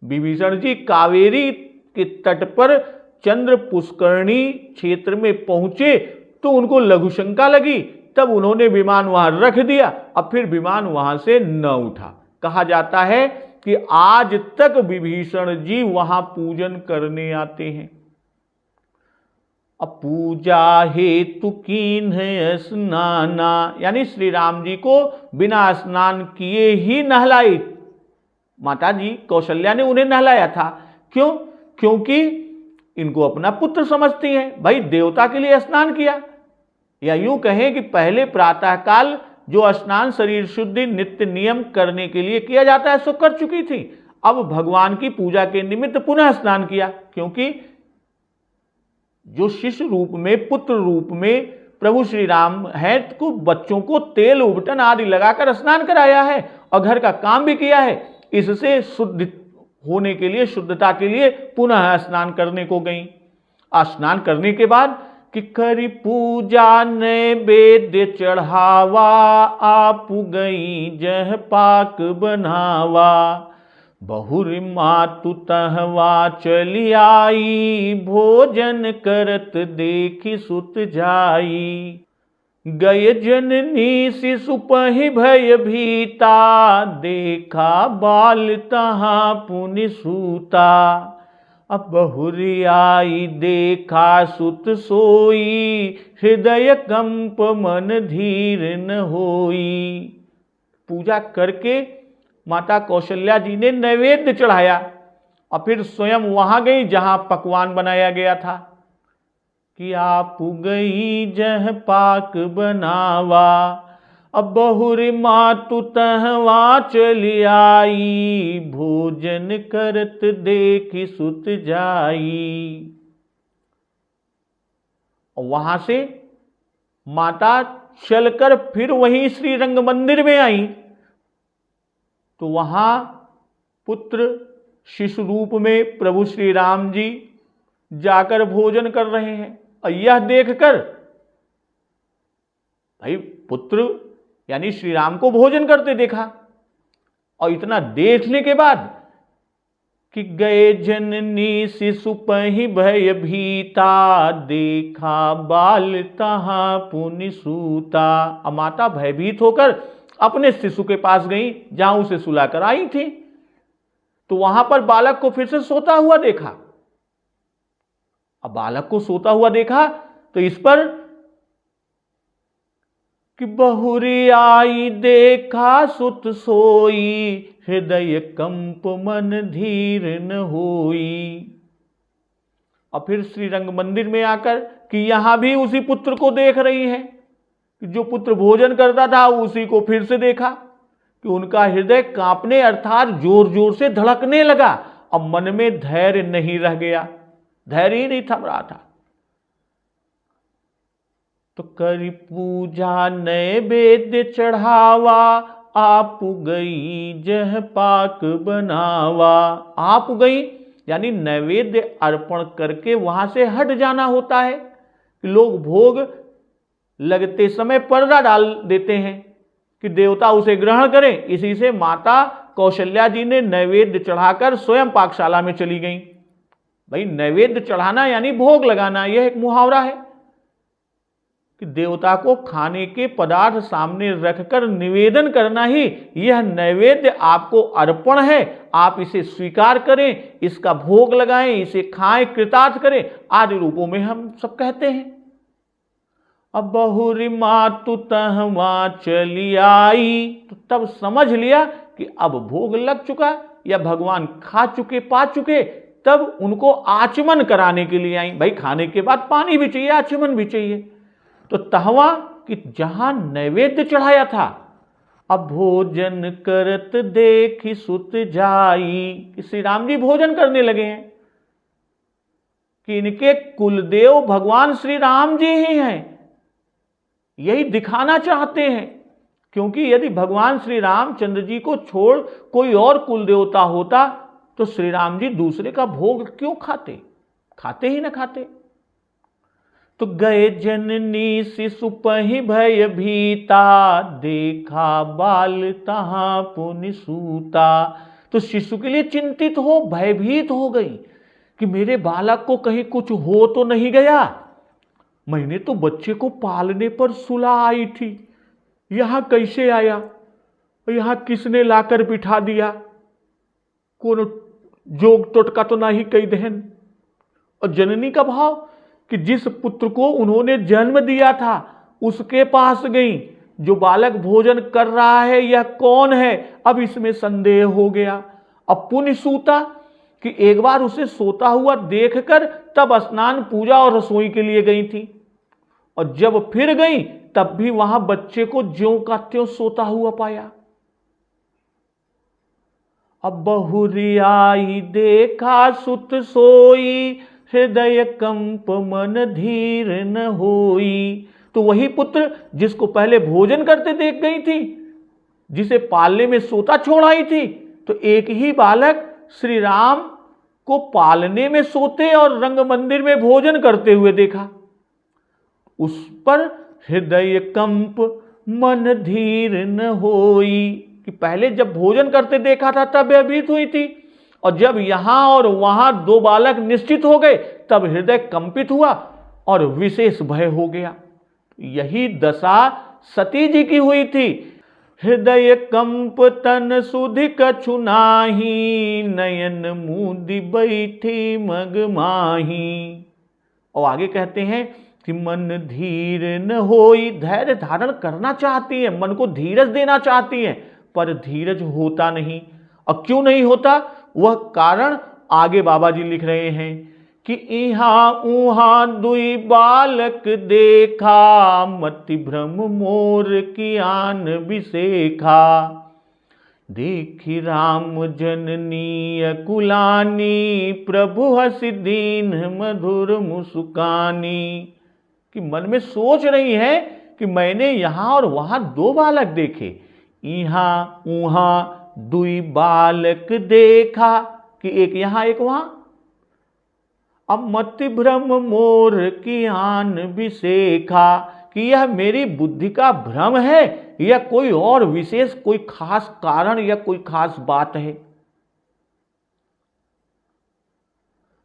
विभीषण जी कावेरी के तट पर चंद्र पुष्करणी क्षेत्र में पहुंचे तो उनको लघु शंका लगी, तब उन्होंने विमान वहां रख दिया। अब फिर विमान वहां से न उठा। कहा जाता है कि आज तक विभीषण जी वहां पूजन करने आते हैं। अब पूजा हेतु कीन्ह स्नाना, यानी श्री राम जी को बिना स्नान किए ही नहलाई। माता जी कौशल्या ने उन्हें नहलाया था। क्यों? क्योंकि इनको अपना पुत्र समझती हैं। भाई देवता के लिए स्नान किया, या यूं कहें कि पहले प्रातःकाल जो स्नान शरीर शुद्धि नित्य नियम करने के लिए किया जाता है सो कर चुकी थी। अब भगवान की पूजा के निमित्त पुनः स्नान किया, क्योंकि जो शिष्य रूप में पुत्र रूप में प्रभु श्री राम है को बच्चों को तेल उबटन आदि लगाकर स्नान कराया है और घर का काम भी किया है। इससे शुद्ध होने के लिए, शुद्धता के लिए पुनः स्नान करने को गई। स्नान करने के बाद कि करी पूजा नैवेद्य चढ़ावा, आप गई जह पाक बनावा, बहुरी मातु तहवा चली आई, भोजन करत देखी सुत जाई, गय जननी शिशु पहि भय भीता, देखा बाल तहाँ पुनि सूता, अब बहुरी आई देखा सुत सोई, हृदय कंप मन धीर न होई। पूजा करके माता कौशल्या जी ने नैवेद्य चढ़ाया और फिर स्वयं वहां गई जहां पकवान बनाया गया था कि आप गई जह पाक बनावा, अब बहुरी मातु तहवा चली आई, भोजन करत देखी सुत जाई। और वहां से माता चलकर फिर वहीं श्री रंग मंदिर में आई तो वहां पुत्र शिशु रूप में प्रभु श्री राम जी जाकर भोजन कर रहे हैं। और यह देखकर भाई पुत्र यानी श्री राम को भोजन करते देखा। और इतना देखने के बाद कि गए जननी शिशु पहि भय भीता, देखा बाल तहाँ पुनि सूता। अब माता भयभीत होकर अपने शिशु के पास गई जहां उसे सुलाकर आई थी, तो वहां पर बालक को फिर से सोता हुआ देखा। अब बालक को सोता हुआ देखा तो इस पर कि बहुरी आई देखा सुत सोई, हृदय कंप मन धीर न होई। और फिर श्री रंग मंदिर में आकर कि यहां भी उसी पुत्र को देख रही है, जो पुत्र भोजन करता था उसी को फिर से देखा कि उनका हृदय कांपने अर्थात जोर जोर से धड़कने लगा। अब मन में धैर्य नहीं रह गया, धैर्य ही नहीं थम रहा था। तो करी पूजा नैवेद्य चढ़ावा, आप गई जह पाक बनावा। आप गई यानी नैवेद्य अर्पण करके वहां से हट जाना होता है। लोग भोग लगते समय पर्दा डाल देते हैं कि देवता उसे ग्रहण करें। इसी से माता कौशल्या जी ने नैवेद्य चढ़ाकर स्वयं पाकशाला में चली गई। भाई नैवेद्य चढ़ाना यानी भोग लगाना, यह एक मुहावरा है कि देवता को खाने के पदार्थ सामने रखकर निवेदन करना ही यह नैवेद्य आपको अर्पण है, आप इसे स्वीकार करें, इसका भोग लगाएं, इसे खाएं, कृतार्थ करें आदि रूपों में हम सब कहते हैं। अब बहुरी मातु तहवा चली आई, तो तब समझ लिया कि अब भोग लग चुका या भगवान खा चुके, पा चुके, तब उनको आचमन कराने के लिए आई। भाई खाने के बाद पानी भी चाहिए, आचमन भी चाहिए। तो तहवा कि जहां नैवेद्य चढ़ाया था, अब भोजन करत देखी सुत जाई, श्री राम जी भोजन करने लगे हैं। कि इनके कुलदेव भगवान श्री राम जी ही हैं, यही दिखाना चाहते हैं। क्योंकि यदि भगवान श्री रामचंद्र जी को छोड़ कोई और कुल देवता होता तो श्री राम जी दूसरे का भोग क्यों खाते, खाते ही ना खाते। तो गए जननी शिशु पहि भय भीता, देखा बाल तहां पुनि सूता। तो शिशु के लिए चिंतित हो, भयभीत हो गई कि मेरे बालक को कहीं कुछ हो तो नहीं गया। मैंने तो बच्चे को पालने पर सुला आई थी, यहां कैसे आया, यहां किसने लाकर बिठा दिया, कौन जोग टोटका तो नहीं कई दहन। और जननी का भाव कि जिस पुत्र को उन्होंने जन्म दिया था उसके पास गई, जो बालक भोजन कर रहा है यह कौन है, अब इसमें संदेह हो गया। अब पुण्य सूता कि एक बार उसे सोता हुआ देखकर तब स्नान पूजा और रसोई के लिए गई थी, और जब फिर गई तब भी वहां बच्चे को ज्यों का त्यों सोता हुआ पाया। अब बहुरी आई देखा सुत सोई, हृदय कंप मन धीर न होई। तो वही पुत्र जिसको पहले भोजन करते देख गई थी, जिसे पालने में सोता छोड़ आई थी, तो एक ही बालक श्री राम को पालने में सोते और रंग मंदिर में भोजन करते हुए देखा। उस पर हृदय कंप मन धीर न होई कि पहले जब भोजन करते देखा था तब भयभीत हुई थी, और जब यहां और वहां दो बालक निश्चित हो गए तब हृदय कंपित हुआ और विशेष भय हो गया। यही दशा सती जी की हुई थी। हृदय कंप तन सुधि कछु नाही, नयन मूंदी बैठी मग माही। और आगे कहते हैं कि मन धीर न होई, धैर्य धारण करना चाहती है, मन को धीरज देना चाहती है, पर धीरज होता नहीं। और क्यों नहीं होता, वह कारण आगे बाबा जी लिख रहे हैं कि इहां उहां दुई बालक देखा, मति भ्रम मोर की आन बिसेखा। देखी राम जननी अकुलानी, प्रभु हसी दीन मधुर मुस्कानी। कि मन में सोच रही है कि मैंने यहां और वहां दो बालक देखे, इहां उहां दुई बालक देखा, कि एक यहां एक वहां। अब मति भ्रम मोर की आन बिसेखा, कि यह मेरी बुद्धि का भ्रम है या कोई और विशेष कोई खास कारण या कोई खास बात है।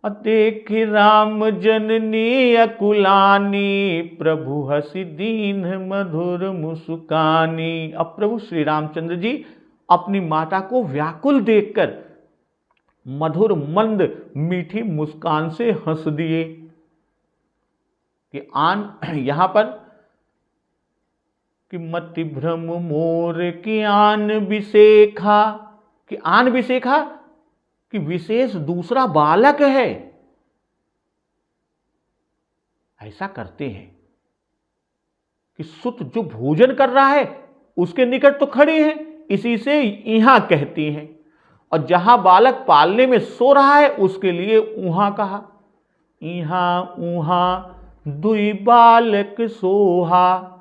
देख राम जननी अकुलानी, प्रभु हसी दीन मधुर मुस्कानी। अब प्रभु श्री रामचंद्र जी अपनी माता को व्याकुल देखकर मधुर मंद मीठी मुस्कान से हंस दिए। कि आन यहां पर कि मति भ्रम मोर की आन बिसेखा, कि आन बिसेखा कि विशेष दूसरा बालक है। ऐसा करते हैं कि सुत जो भोजन कर रहा है उसके निकट तो खड़ी है, इसी से यहां कहती हैं, और जहां बालक पालने में सो रहा है उसके लिए उहां कहा। इहां उहां दुई बालक सोहा।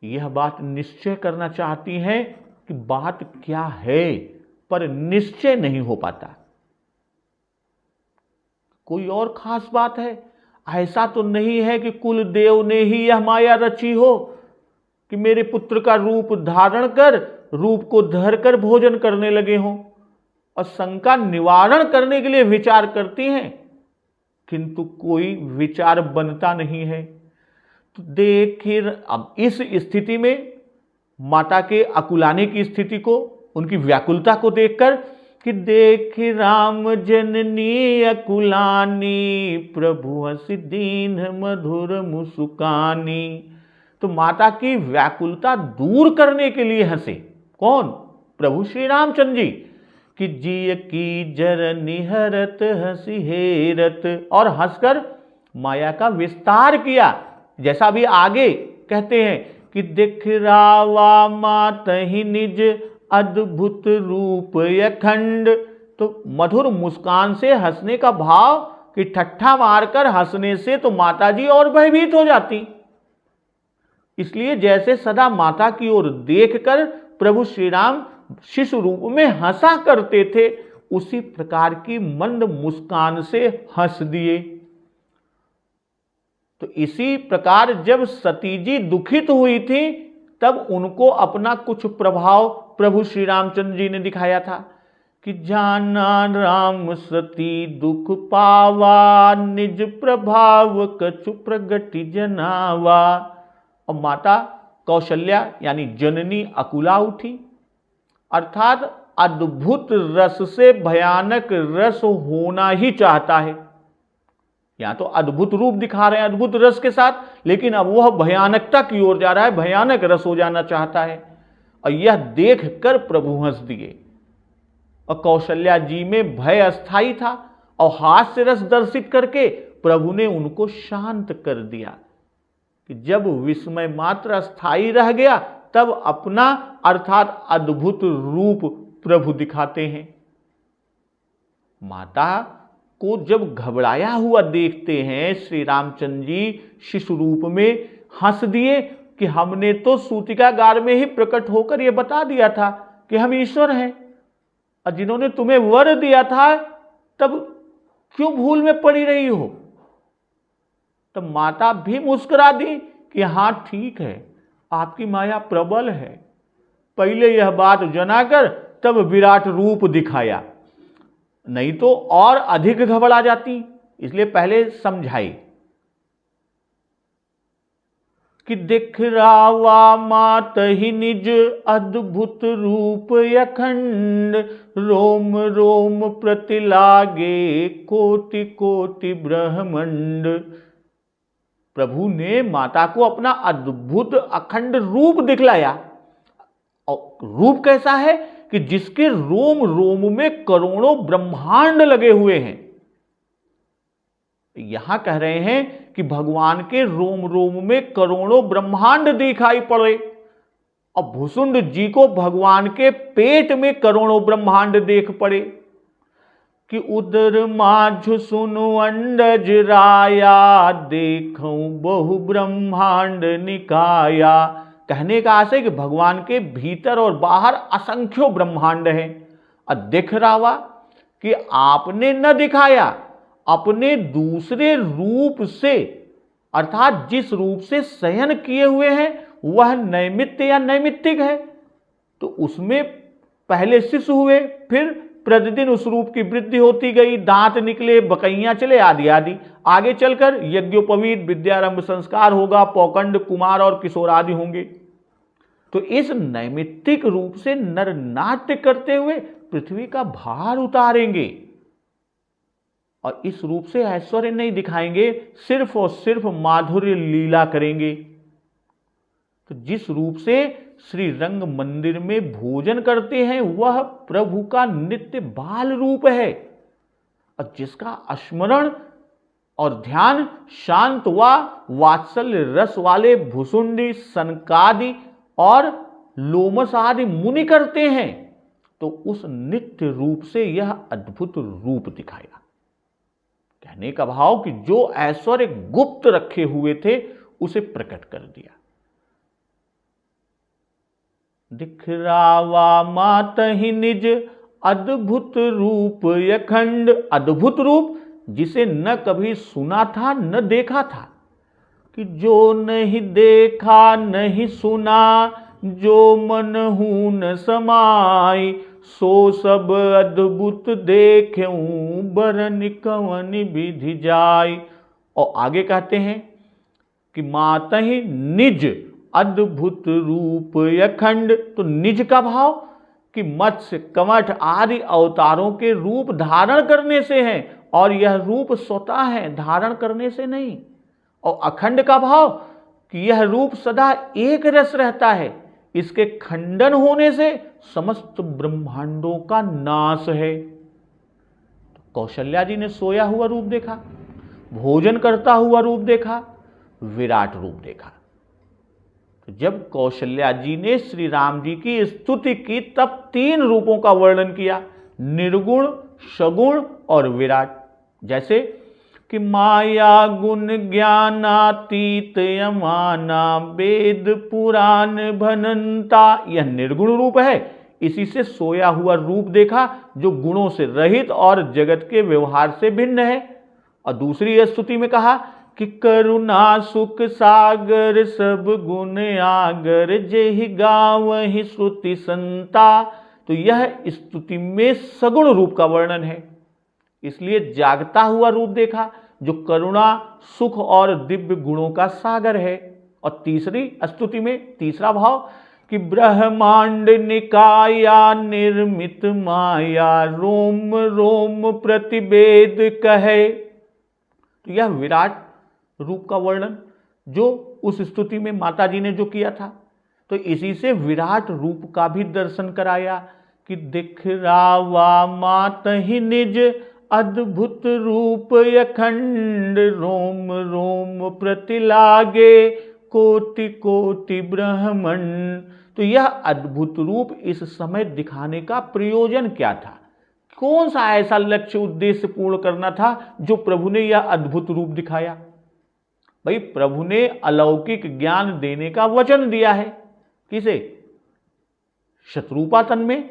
यह बात निश्चय करना चाहती हैं कि बात क्या है, पर निश्चय नहीं हो पाता। कोई और खास बात है, ऐसा तो नहीं है कि कुल देव ने ही यह माया रची हो कि मेरे पुत्र का रूप धारण कर, रूप को धरकर भोजन करने लगे हों। और शंका निवारण करने के लिए विचार करती हैं, किंतु कोई विचार बनता नहीं है। तो देखिए अब इस स्थिति में माता के अकुलाने की स्थिति को, उनकी व्याकुलता को देखकर कि देख राम जननी अकुलानी, प्रभु हसी दीन मधुर मुस्कानी। तो माता की व्याकुलता दूर करने के लिए हंसे कौन, प्रभु श्री रामचंद्र जी। कि जिय की जर निहरत हसी हेरत, और हंसकर माया का विस्तार किया। जैसा भी आगे कहते हैं कि दिख रावा मातहि निज अद्भुत रूप अखंड। तो मधुर मुस्कान से हंसने का भाव कि ठट्ठा मारकर हंसने से तो माताजी और भयभीत हो जाती, इसलिए जैसे सदा माता की ओर देखकर प्रभु श्री राम शिशु रूप में हंसा करते थे, उसी प्रकार की मंद मुस्कान से हंस दिए। तो इसी प्रकार जब सती जी दुखित हुई थी, तब उनको अपना कुछ प्रभाव प्रभु श्री रामचंद्र जी ने दिखाया था कि जाना राम सती दुख पावा, निज प्रभाव कछु प्रगति जनावा। और माता कौशल्या यानी जननी अकुला उठी, अर्थात अद्भुत रस से भयानक रस होना ही चाहता है। यहां तो अद्भुत रूप दिखा रहे हैं अद्भुत रस के साथ, लेकिन अब वह भयानकता की ओर जा रहा है, भयानक रस हो जाना चाहता है। और यह देखकर प्रभु हंस दिए। और कौशल्या जी में भय अस्थाई था, और हास्य रस दर्शित करके प्रभु ने उनको शांत कर दिया कि जब विस्मय मात्र अस्थाई रह गया, तब अपना अर्थात अद्भुत रूप प्रभु दिखाते हैं। माता को जब घबराया हुआ देखते हैं, श्री रामचंद्र जी शिशु रूप में हंस दिए कि हमने तो सूतिकागार में ही प्रकट होकर यह बता दिया था कि हम ईश्वर हैं, और जिन्होंने तुम्हें वर दिया था तब क्यों भूल में पड़ी रही हो। तब माता भी मुस्कुरा दी कि हां ठीक है, आपकी माया प्रबल है। पहले यह बात जनाकर तब विराट रूप दिखाया, नहीं तो और अधिक घबरा जाती, इसलिए पहले समझाई कि दिखरावा मात ही निज अद्भुत रूप अखंड, रोम रोम प्रतिलागे कोटि कोटि ब्रह्मंड। प्रभु ने माता को अपना अद्भुत अखंड रूप दिखलाया। और रूप कैसा है कि जिसके रोम रोम में करोड़ों ब्रह्मांड लगे हुए हैं। यहां कह रहे हैं कि भगवान के रोम रोम में करोड़ों ब्रह्मांड दिखाई पड़े, और भुसुंड जी को भगवान के पेट में करोड़ों ब्रह्मांड देख पड़े कि उदर माझ सुनु अंडज राया, देखूं बहु ब्रह्मांड निकाया। कहने का आशय कि भगवान के भीतर और बाहर असंख्यों ब्रह्मांड हैं। और दिख रहा कि आपने न दिखाया, अपने दूसरे रूप से, अर्थात जिस रूप से शयन किए हुए हैं वह नैमित्य या नैमित्तिक है, तो उसमें पहले शिशु हुए, फिर प्रतिदिन उस रूप की वृद्धि होती गई, दांत निकले, बकैयां चले, आदि आदि। आगे चलकर यज्ञोपवीत विद्यारंभ संस्कार होगा, पौकंड, कुमार और किशोर आदि होंगे। तो इस नैमित्तिक रूप से नर नाट्य करते हुए पृथ्वी का भार उतारेंगे, और इस रूप से ऐश्वर्य नहीं दिखाएंगे, सिर्फ और सिर्फ माधुर्य लीला करेंगे। तो जिस रूप से श्री रंग मंदिर में भोजन करते हैं वह प्रभु का नित्य बाल रूप है, और जिसका स्मरण और ध्यान शांत व वात्सल्य रस वाले भुसुंडी, सनकादि और लोमस आदि मुनि करते हैं, तो उस नित्य रूप से यह अद्भुत रूप दिखाया। कहने का भाव कि जो ऐश्वर्य गुप्त रखे हुए थे उसे प्रकट कर दिया। दिखरावा मातहि निज अद्भुत रूप अखंड। अद्भुत रूप जिसे न कभी सुना था न देखा था, कि जो नहीं देखा नहीं सुना, जो मन हूं न समाई, सो सब अद्भुत देखेऊं, बरन कवन विधि जाय। और आगे कहते हैं कि मातहि निज अद्भुत रूप अखंड। तो निज का भाव कि मत्स्य, कमठ आदि अवतारों के रूप धारण करने से है, और यह रूप स्वतः है, धारण करने से नहीं। और अखंड का भाव कि यह रूप सदा एक रस रहता है, इसके खंडन होने से समस्त ब्रह्मांडों का नाश है। तो कौशल्या जी ने सोया हुआ रूप देखा, भोजन करता हुआ रूप देखा, विराट रूप देखा। तो जब कौशल्या जी ने श्री राम जी की स्तुति की तब 3 रूपों का वर्णन किया, निर्गुण, सगुण और विराट। जैसे कि माया गुण ज्ञानातीत यमाना वेद पुराण भनंता, यह निर्गुण रूप है। इसी से सोया हुआ रूप देखा जो गुणों से रहित और जगत के व्यवहार से भिन्न है। और दूसरी स्तुति में कहा कि करुणा सुख सागर सब गुण आगर जेहि गावहि श्रुति संता। तो यह स्तुति में सगुण रूप का वर्णन है, इसलिए जागता हुआ रूप देखा जो करुणा सुख और दिव्य गुणों का सागर है। और तीसरी स्तुति में तीसरा भाव कि ब्रह्मांड निकाया निर्मित माया रोम रोम प्रतिवेद कहे। तो यह विराट रूप का वर्णन जो उस स्तुति में माता जी ने जो किया था, तो इसी से विराट रूप का भी दर्शन कराया कि दिख रावा मात ही निज अद्भुत रूप अखंड रोम रोम प्रतिलागे कोटि कोटि ब्रह्मंड। तो यह अद्भुत रूप इस समय दिखाने का प्रयोजन क्या था? कौन सा ऐसा लक्ष्य उद्देश्य पूर्ण करना था जो प्रभु ने यह अद्भुत रूप दिखाया? भाई, प्रभु ने अलौकिक ज्ञान देने का वचन दिया है। किसे? शत्रुपा तन में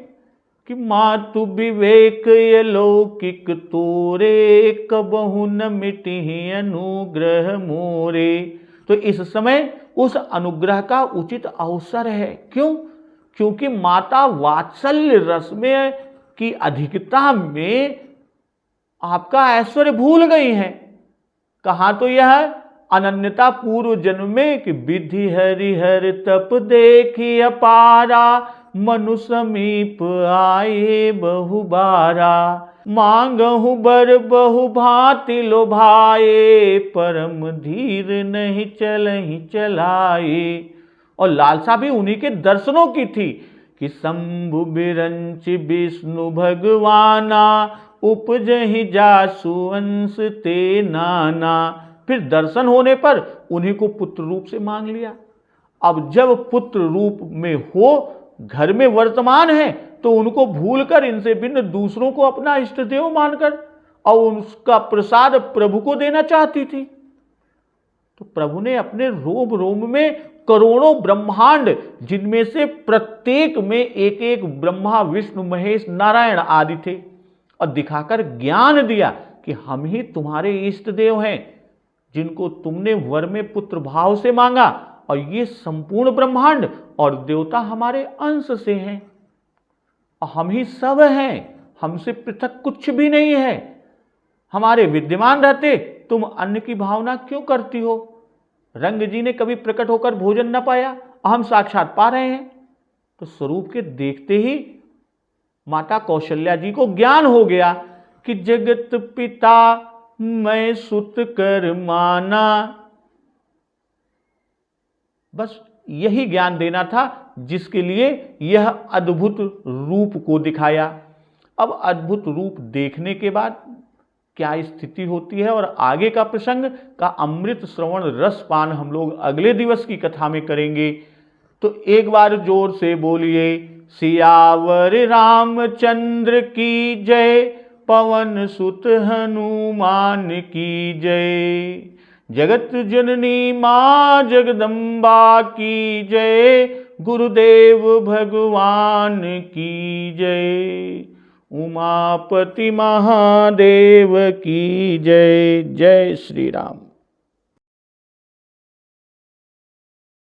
कि मातु विवेक ये लौकिक तोरे कबहु न मिटहि अनुग्रह मोरे। तो इस समय उस अनुग्रह का उचित अवसर है। क्यों? क्योंकि माता वात्सल्य रस में की अधिकता में आपका ऐश्वर्य भूल गई हैं। कहा तो यह अनन्यता पूर्व जन्म में कि विधि हरिहर तप देखी अपारा मनु समीप आए बहुबारा मांगहु बर बहु भांति लोभाए परम धीर नहीं चलहि चलाए। और लालसा भी उन्हीं के दर्शनों की थी कि शंभु बिरंच विष्णु भगवाना उपजहि जासु अंश ते नाना। फिर दर्शन होने पर उन्हीं को पुत्र रूप से मांग लिया। अब जब पुत्र रूप में हो, घर में वर्तमान है, तो उनको भूलकर इनसे भिन्न दूसरों को अपना इष्ट देव मानकर और उसका प्रसाद प्रभु को देना चाहती थी। तो प्रभु ने अपने रोम रोम में करोड़ों ब्रह्मांड, जिनमें से प्रत्येक में एक एक ब्रह्मा विष्णु महेश नारायण आदि थे, और दिखाकर ज्ञान दिया कि हम ही तुम्हारे इष्ट देव हैं जिनको तुमने वर में पुत्र भाव से मांगा, और ये संपूर्ण ब्रह्मांड और देवता हमारे अंश से हैं, और हम ही सब हैं, हमसे पृथक कुछ भी नहीं है। हमारे विद्यमान रहते तुम अन्न की भावना क्यों करती हो? रंग जी ने कभी प्रकट होकर भोजन न पाया, हम साक्षात पा रहे हैं। तो स्वरूप के देखते ही माता कौशल्या जी को ज्ञान हो गया कि जगत पिता मैं सुत कर माना। बस यही ज्ञान देना था जिसके लिए यह अद्भुत रूप को दिखाया। अब अद्भुत रूप देखने के बाद क्या स्थिति होती है और आगे का प्रसंग का अमृत श्रवण रसपान हम लोग अगले दिवस की कथा में करेंगे। तो एक बार जोर से बोलिए सियावर रामचंद्र की जय, पवन सुत हनुमान की जय, जगत जननी मां जगदम्बा की जय, गुरुदेव भगवान की जय, उमापति महादेव की जय। जय श्री राम।